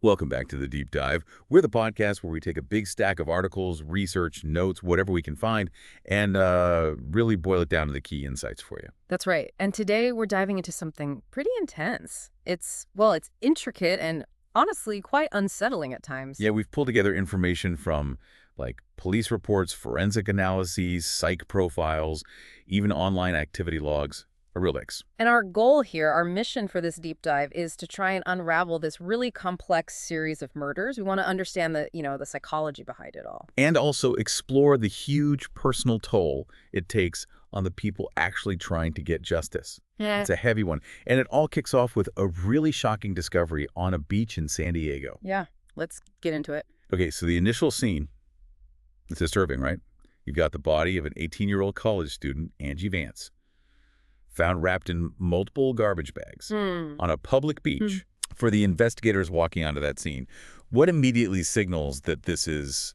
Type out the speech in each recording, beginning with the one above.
Welcome back to The Deep Dive. We're the podcast where we take a big stack of articles, research, notes, whatever we can find, and really boil it down to the key insights for you. That's right. And today we're diving into something pretty intense. It's intricate and honestly quite unsettling at times. Yeah, we've pulled together information from like police reports, forensic analyses, psych profiles, even online activity logs. A real mix. And our goal here, our mission for this deep dive is to try and unravel this really complex series of murders. We want to understand the psychology behind it all. And also explore the huge personal toll it takes on the people actually trying to get justice. Yeah. It's a heavy one. And it all kicks off with a really shocking discovery on a beach in San Diego. Yeah, let's get into it. Okay, so the initial scene, it's disturbing, right? You've got the body of an 18-year-old college student, Angie Vance, found wrapped in multiple garbage bags on a public beach. For the investigators walking onto that scene, what immediately signals that this is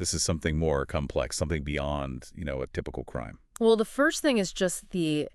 something more complex, something beyond, a typical crime? Well, the first thing is just the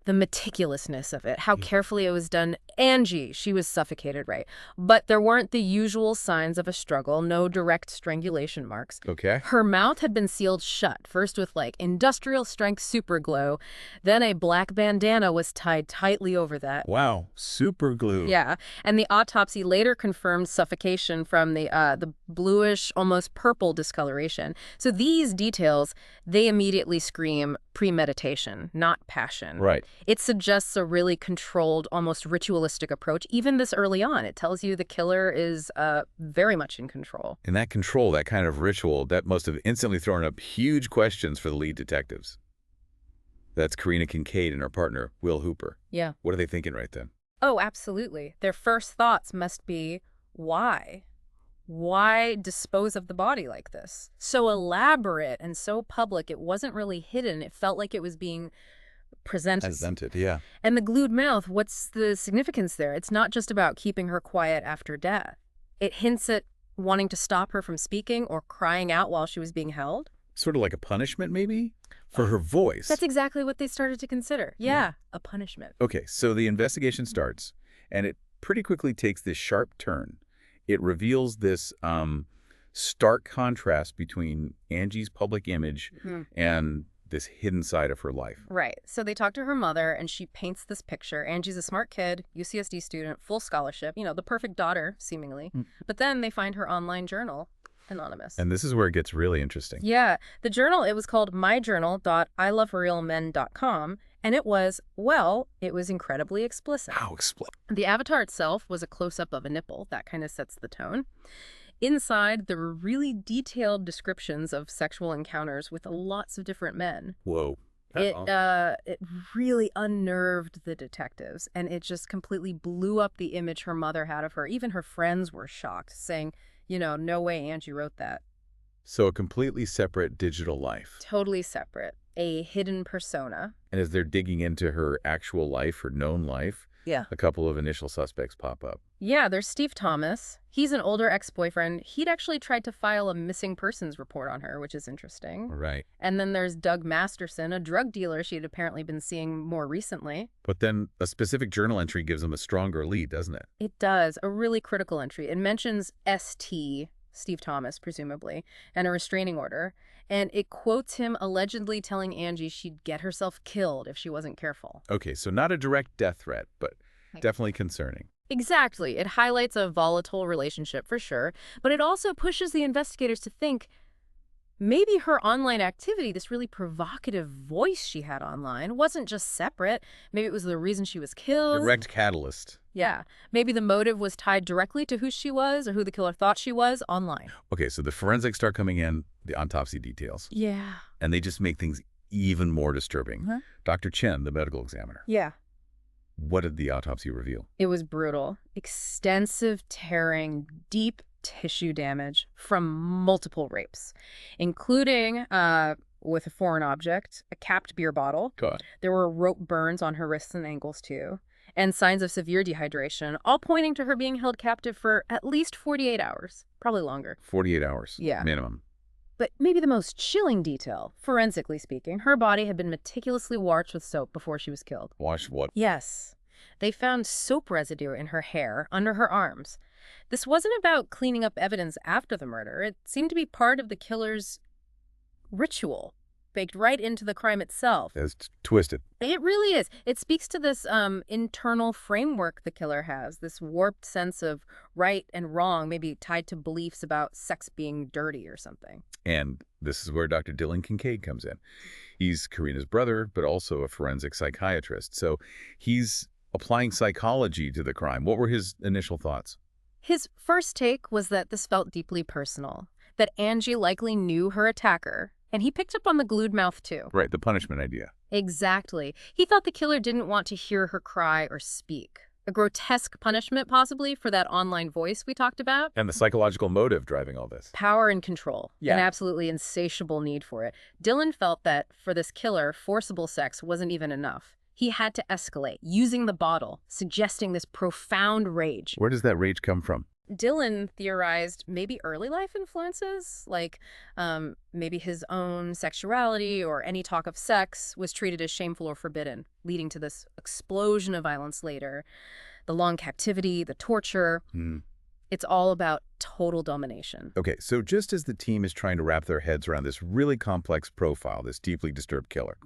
meticulousness of it, how carefully it was done. Angie, she was suffocated, right? But there weren't the usual signs of a struggle, no direct strangulation marks. Okay. Her mouth had been sealed shut, first with industrial strength super glue, then a black bandana was tied tightly over that. Wow, super glue. Yeah, and the autopsy later confirmed suffocation from the bluish, almost purple discoloration. So these details, they immediately scream premeditation, not passion. Right. It suggests a really controlled, almost ritualistic approach, even this early on. It tells you the killer is very much in control. And that control, that kind of ritual, that must have instantly thrown up huge questions for the lead detectives. That's Carina Kincaid and her partner, Will Hooper. Yeah. What are they thinking right then? Oh, absolutely. Their first thoughts must be, why? Why dispose of the body like this? So elaborate and so public, it wasn't really hidden. It felt like it was being presented. Yeah. And the glued mouth, what's the significance there? It's not just about keeping her quiet after death. It hints at wanting to stop her from speaking or crying out while she was being held. Sort of like a punishment, maybe? For her voice. That's exactly what they started to consider. Yeah, a punishment. Okay, so the investigation starts, and it pretty quickly takes this sharp turn. It reveals this stark contrast between Angie's public image and this hidden side of her life. Right. So they talk to her mother, and she paints this picture. Angie's a smart kid, UCSD student, full scholarship, the perfect daughter, seemingly. But then they find her online journal, anonymous. And this is where it gets really interesting. Yeah. The journal, it was called myjournal.iloverealmen.com, and it was incredibly explicit. How explicit? The avatar itself was a close-up of a nipple. That kind of sets the tone. Inside, there were really detailed descriptions of sexual encounters with lots of different men. Whoa. It really unnerved the detectives, and it just completely blew up the image her mother had of her. Even her friends were shocked, saying, no way Angie wrote that. So a completely separate digital life. Totally separate. A hidden persona. And as they're digging into her actual life, her known life, a couple of initial suspects pop up. Yeah, there's Steve Thomas. He's an older ex-boyfriend. He'd actually tried to file a missing persons report on her, which is interesting. Right. And then there's Doug Masterson, a drug dealer she'd apparently been seeing more recently. But then a specific journal entry gives them a stronger lead, doesn't it? It does. A really critical entry. It mentions ST, Steve Thomas, presumably, and a restraining order. And it quotes him allegedly telling Angie she'd get herself killed if she wasn't careful. Okay, so not a direct death threat, but definitely concerning. Exactly. It highlights a volatile relationship for sure, but it also pushes the investigators to think maybe her online activity, this really provocative voice she had online, wasn't just separate. Maybe it was the reason she was killed. Direct catalyst. Yeah. Maybe the motive was tied directly to who she was or who the killer thought she was online. Okay, so the forensics start coming in, the autopsy details. Yeah. And they just make things even more disturbing. Dr. Chen, the medical examiner. Yeah. What did the autopsy reveal? It was brutal. Extensive tearing, deep tissue damage from multiple rapes, including with a foreign object, a capped beer bottle. God. There were rope burns on her wrists and ankles, too, and signs of severe dehydration, all pointing to her being held captive for at least 48 hours, probably longer. 48 hours. Yeah. Minimum. But maybe the most chilling detail, forensically speaking, her body had been meticulously washed with soap before she was killed. Washed what? Yes. They found soap residue in her hair, under her arms. This wasn't about cleaning up evidence after the murder. It seemed to be part of the killer's ritual, baked right into the crime itself. It's twisted. It really is. It speaks to this internal framework the killer has, this warped sense of right and wrong, maybe tied to beliefs about sex being dirty or something. And this is where Dr. Dylan Kincaid comes in. He's Carina's brother, but also a forensic psychiatrist. So he's applying psychology to the crime. What were his initial thoughts? His first take was that this felt deeply personal, that Angie likely knew her attacker, and he picked up on the glued mouth too. Right, the punishment idea. Exactly. He thought the killer didn't want to hear her cry or speak. A grotesque punishment, possibly, for that online voice we talked about. And the psychological motive driving all this. Power and control. Yeah. An absolutely insatiable need for it. Dylan felt that, for this killer, forcible sex wasn't even enough. He had to escalate, using the bottle, suggesting this profound rage. Where does that rage come from? Dylan theorized maybe early life influences, like maybe his own sexuality or any talk of sex was treated as shameful or forbidden, leading to this explosion of violence later. The long captivity, the torture. It's all about total domination. Okay, so just as the team is trying to wrap their heads around this really complex profile, this deeply disturbed killer,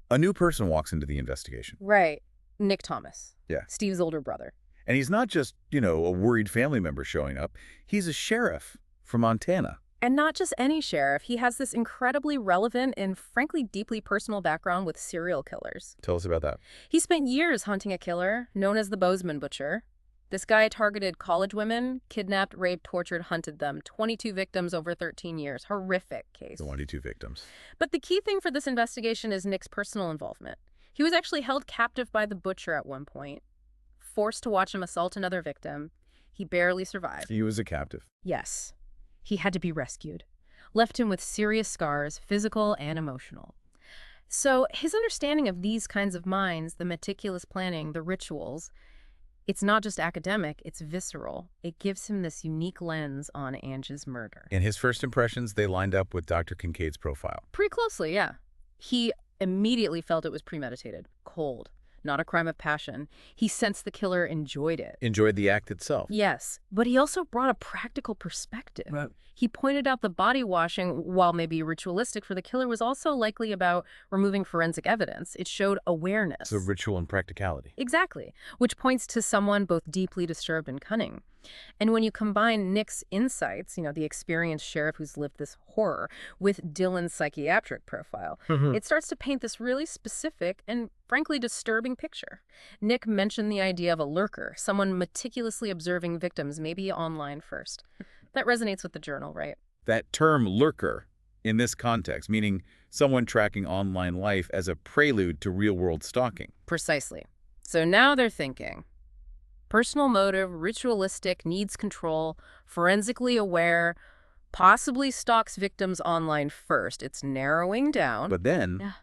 a new person walks into the investigation. Right. Nick Thomas. Yeah. Steve's older brother. And he's not just, a worried family member showing up. He's a sheriff from Montana. And not just any sheriff. He has this incredibly relevant and frankly deeply personal background with serial killers. Tell us about that. He spent years hunting a killer known as the Bozeman Butcher. This guy targeted college women, kidnapped, raped, tortured, hunted them. 22 victims over 13 years. Horrific case. 22 victims. But the key thing for this investigation is Nick's personal involvement. He was actually held captive by the Butcher at one point, forced to watch him assault another victim. He barely survived. He was a captive. Yes. He had to be rescued. Left him with serious scars, physical and emotional. So his understanding of these kinds of minds, the meticulous planning, the rituals, it's not just academic, it's visceral. It gives him this unique lens on Angie's murder. And his first impressions, they lined up with Dr. Kincaid's profile. Pretty closely, yeah. He immediately felt it was premeditated, cold, not a crime of passion. He sensed the killer enjoyed it. Enjoyed the act itself. Yes, but he also brought a practical perspective. Right. He pointed out the body washing, while maybe ritualistic for the killer, was also likely about removing forensic evidence. It showed awareness. So ritual and practicality. Exactly, which points to someone both deeply disturbed and cunning. And when you combine Nick's insights, the experienced sheriff who's lived this horror, with Dylan's psychiatric profile, it starts to paint this really specific and frankly disturbing picture. Nick mentioned the idea of a lurker, someone meticulously observing victims, maybe online first. That resonates with the journal, right? That term lurker, in this context, meaning someone tracking online life as a prelude to real-world stalking. Precisely. So now they're thinking, personal motive, ritualistic, needs control, forensically aware, possibly stalks victims online first. It's narrowing down. But then,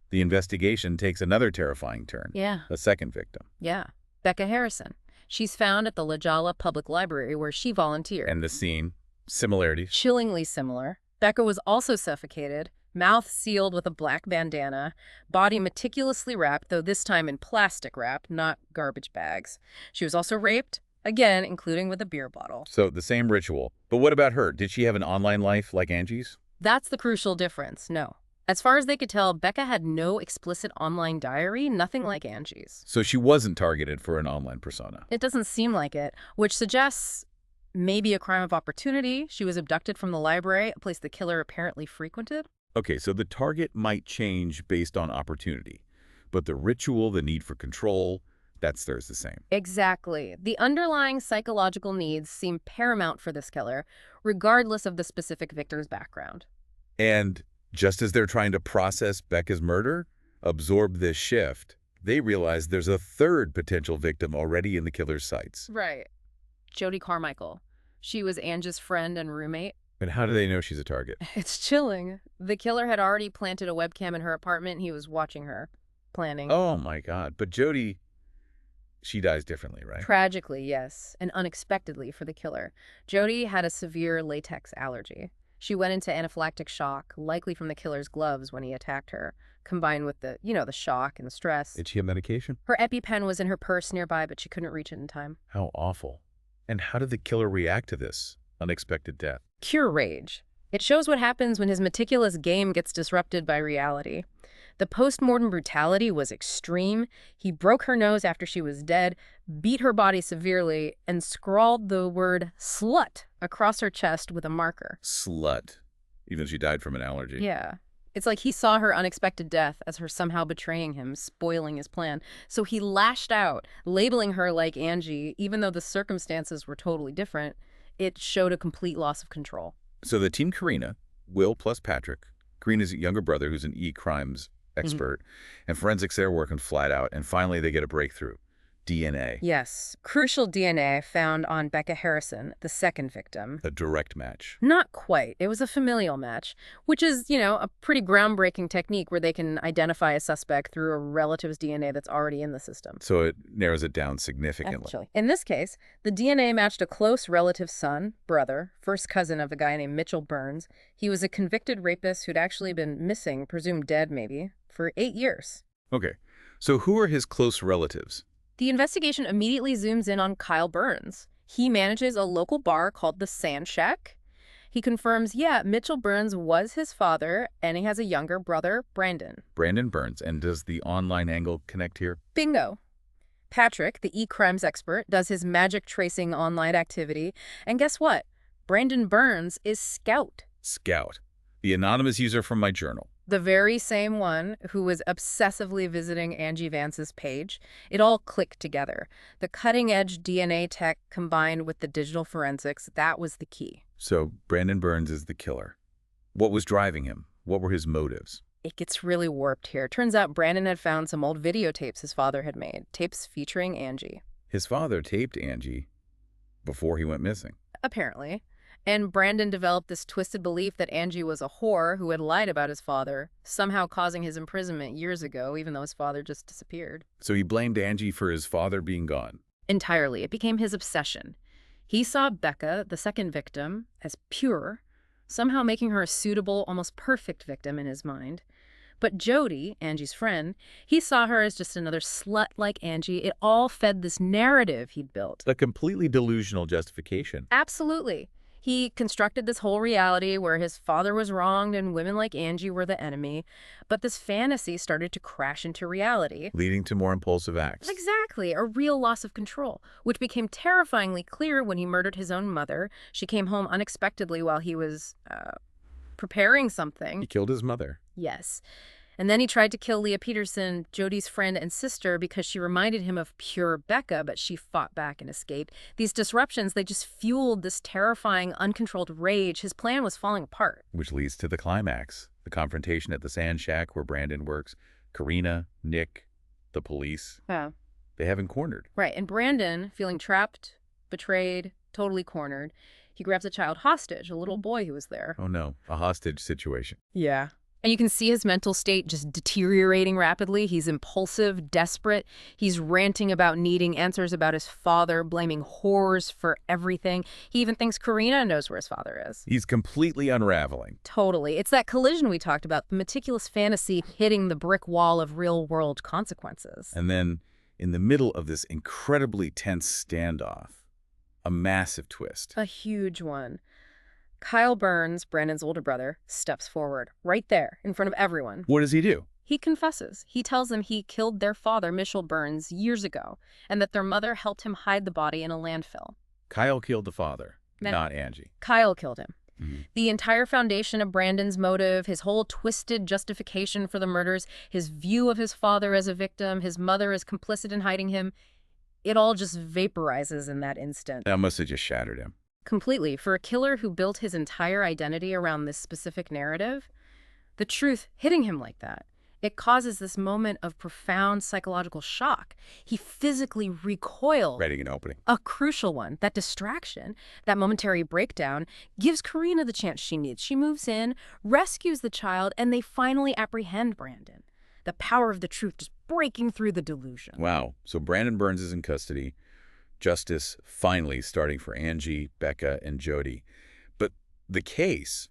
the investigation takes another terrifying turn. Yeah. A second victim. Yeah. Becca Harrison. She's found at the La Jolla Public Library where she volunteered. And the scene, similarities. Chillingly similar. Becca was also suffocated, mouth sealed with a black bandana, body meticulously wrapped, though this time in plastic wrap, not garbage bags. She was also raped, again, including with a beer bottle. So the same ritual. But what about her? Did she have an online life like Angie's? That's the crucial difference, no. As far as they could tell, Becca had no explicit online diary, nothing like Angie's. So she wasn't targeted for an online persona. It doesn't seem like it, which suggests maybe a crime of opportunity. She was abducted from the library, a place the killer apparently frequented. Okay, so the target might change based on opportunity, but the ritual, the need for control, that stays the same. Exactly. The underlying psychological needs seem paramount for this killer, regardless of the specific victim's background. And just as they're trying to process Becca's murder, absorb this shift, they realize there's a third potential victim already in the killer's sights. Right. Jody Carmichael. She was Angie's friend and roommate. And how do they know she's a target? It's chilling. The killer had already planted a webcam in her apartment. He was watching her, planning. Oh, my God. But Jody, she dies differently, right? Tragically, yes, and unexpectedly for the killer. Jody had a severe latex allergy. She went into anaphylactic shock, likely from the killer's gloves when he attacked her, combined with the shock and the stress. Did she have medication? Her EpiPen was in her purse nearby, but she couldn't reach it in time. How awful. And how did the killer react to this unexpected death? Pure rage. It shows what happens when his meticulous game gets disrupted by reality. The post-mortem brutality was extreme. He broke her nose after she was dead, beat her body severely, and scrawled the word slut across her chest with a marker. Slut. Even though she died from an allergy. Yeah. It's like he saw her unexpected death as her somehow betraying him, spoiling his plan. So he lashed out, labeling her like Angie, even though the circumstances were totally different. It showed a complete loss of control. So the team Carina, Will plus Patrick, Carina's younger brother who's an e-crimes expert, and forensics there working flat out, and finally they get a breakthrough. DNA. Yes. Crucial DNA found on Becca Harrison, the second victim. A direct match. Not quite. It was a familial match, which is, a pretty groundbreaking technique where they can identify a suspect through a relative's DNA that's already in the system. So it narrows it down significantly. Actually, in this case, the DNA matched a close relative's son, brother, first cousin of a guy named Mitchell Burns. He was a convicted rapist who'd actually been missing, presumed dead maybe, for 8 years. Okay. So who are his close relatives? The investigation immediately zooms in on Kyle Burns. He manages a local bar called the Sand Shack. He confirms, Mitchell Burns was his father, and he has a younger brother, Brandon. Brandon Burns. And does the online angle connect here? Bingo. Patrick, the e-crimes expert, does his magic tracing online activity. And guess what? Brandon Burns is Scout. Scout. The anonymous user from my journal. The very same one who was obsessively visiting Angie Vance's page. It all clicked together. The cutting-edge DNA tech combined with the digital forensics, that was the key. So Brandon Burns is the killer. What was driving him? What were his motives? It gets really warped here. Turns out Brandon had found some old videotapes his father had made, tapes featuring Angie. His father taped Angie before he went missing. Apparently. And Brandon developed this twisted belief that Angie was a whore who had lied about his father, somehow causing his imprisonment years ago, even though his father just disappeared. So he blamed Angie for his father being gone. Entirely. It became his obsession. He saw Becca, the second victim, as pure, somehow making her a suitable, almost perfect victim in his mind. But Jody, Angie's friend, he saw her as just another slut like Angie. It all fed this narrative he'd built. A completely delusional justification. Absolutely. He constructed this whole reality where his father was wronged and women like Angie were the enemy. But this fantasy started to crash into reality. Leading to more impulsive acts. Exactly. A real loss of control, which became terrifyingly clear when he murdered his own mother. She came home unexpectedly while he was preparing something. He killed his mother. Yes. And then he tried to kill Leah Peterson, Jody's friend and sister, because she reminded him of pure Becca, but she fought back and escaped. These disruptions, they just fueled this terrifying, uncontrolled rage. His plan was falling apart. Which leads to the climax. The confrontation at the Sand Shack where Brandon works. Carina, Nick, the police. Yeah. They have him cornered. Right. And Brandon, feeling trapped, betrayed, totally cornered, he grabs a child hostage, a little boy who was there. Oh no, a hostage situation. Yeah. And you can see his mental state just deteriorating rapidly. He's impulsive, desperate. He's ranting about needing answers about his father, blaming whores for everything. He even thinks Carina knows where his father is. He's completely unraveling. Totally. It's that collision we talked about, the meticulous fantasy hitting the brick wall of real-world consequences. And then, in the middle of this incredibly tense standoff, a massive twist. A huge one. Kyle Burns, Brandon's older brother, steps forward, right there, in front of everyone. What does he do? He confesses. He tells them he killed their father, Mitchell Burns, years ago, and that their mother helped him hide the body in a landfill. Kyle killed the father, not Angie. Kyle killed him. Mm-hmm. The entire foundation of Brandon's motive, his whole twisted justification for the murders, his view of his father as a victim, his mother as complicit in hiding him, it all just vaporizes in that instant. That must have just shattered him. Completely. For a killer who built his entire identity around this specific narrative, the truth hitting him like that, it causes this moment of profound psychological shock. He physically recoils. Ready an opening. A crucial one. That distraction, that momentary breakdown, gives Carina the chance she needs. She moves in, rescues the child, and they finally apprehend Brandon. The power of the truth just breaking through the delusion. Wow. So Brandon Burns is in custody. Justice finally starting for Angie, Becca, and Jody. But the case,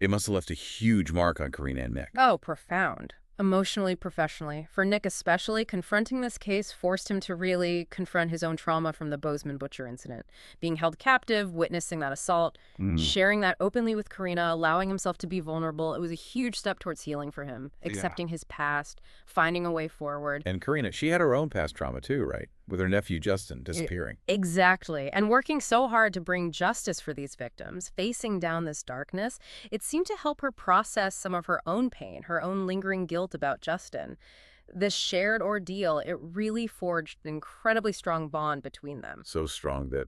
it must have left a huge mark on Carina and Nick. Oh, profound. Emotionally, professionally. For Nick especially, confronting this case forced him to really confront his own trauma from the Bozeman Butcher incident. Being held captive, witnessing that assault, Mm, sharing that openly with Carina, allowing himself to be vulnerable, it was a huge step towards healing for him, yeah. accepting his past, finding a way forward. And Carina, she had her own past trauma too, right? With her nephew Justin disappearing. Exactly. And working so hard to bring justice for these victims, facing down this darkness, it seemed to help her process some of her own pain, her own lingering guilt about Justin. This shared ordeal, it really forged an incredibly strong bond between them. So strong that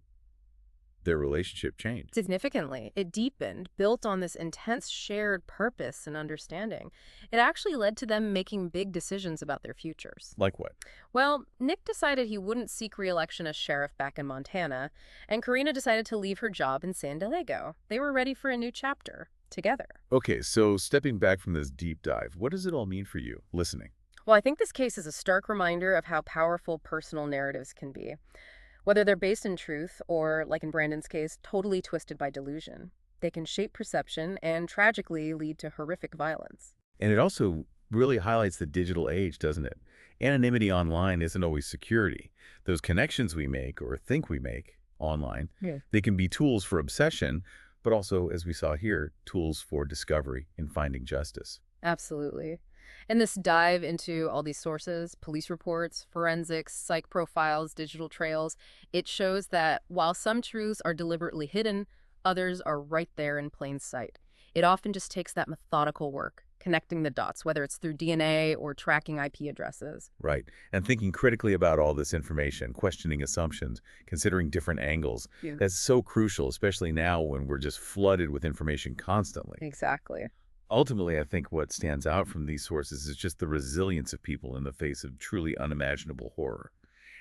their relationship changed. Significantly, it deepened, built on this intense shared purpose and understanding. It actually led to them making big decisions about their futures. Like what? Well, Nick decided he wouldn't seek re-election as sheriff back in Montana, and Carina decided to leave her job in San Diego. They were ready for a new chapter, together. Okay, so stepping back from this deep dive, what does it all mean for you, listening? Well, I think this case is a stark reminder of how powerful personal narratives can be, whether they're based in truth or, like in Brandon's case, totally twisted by delusion. They can shape perception and tragically lead to horrific violence. And it also really highlights the digital age, doesn't it? Anonymity online isn't always security. Those connections we make or think we make online, Yeah. they can be tools for obsession, but also, as we saw here, tools for discovery and finding justice. Absolutely. And this dive into all these sources, police reports, forensics, psych profiles, digital trails, it shows that while some truths are deliberately hidden, others are right there in plain sight. It often just takes that methodical work, connecting the dots, whether it's through DNA or tracking IP addresses. Right. And thinking critically about all this information, questioning assumptions, considering different angles. Yeah. That's so crucial, especially now when we're just flooded with information constantly. Exactly. Ultimately, I think what stands out from these sources is just the resilience of people in the face of truly unimaginable horror.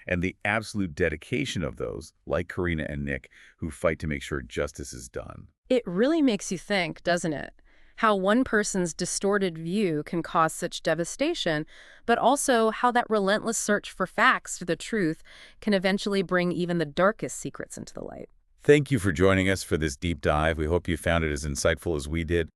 And the absolute dedication of those, like Carina and Nick, who fight to make sure justice is done. It really makes you think, doesn't it? How one person's distorted view can cause such devastation, but also how that relentless search for facts, for the truth, can eventually bring even the darkest secrets into the light. Thank you for joining us for this deep dive. We hope you found it as insightful as we did.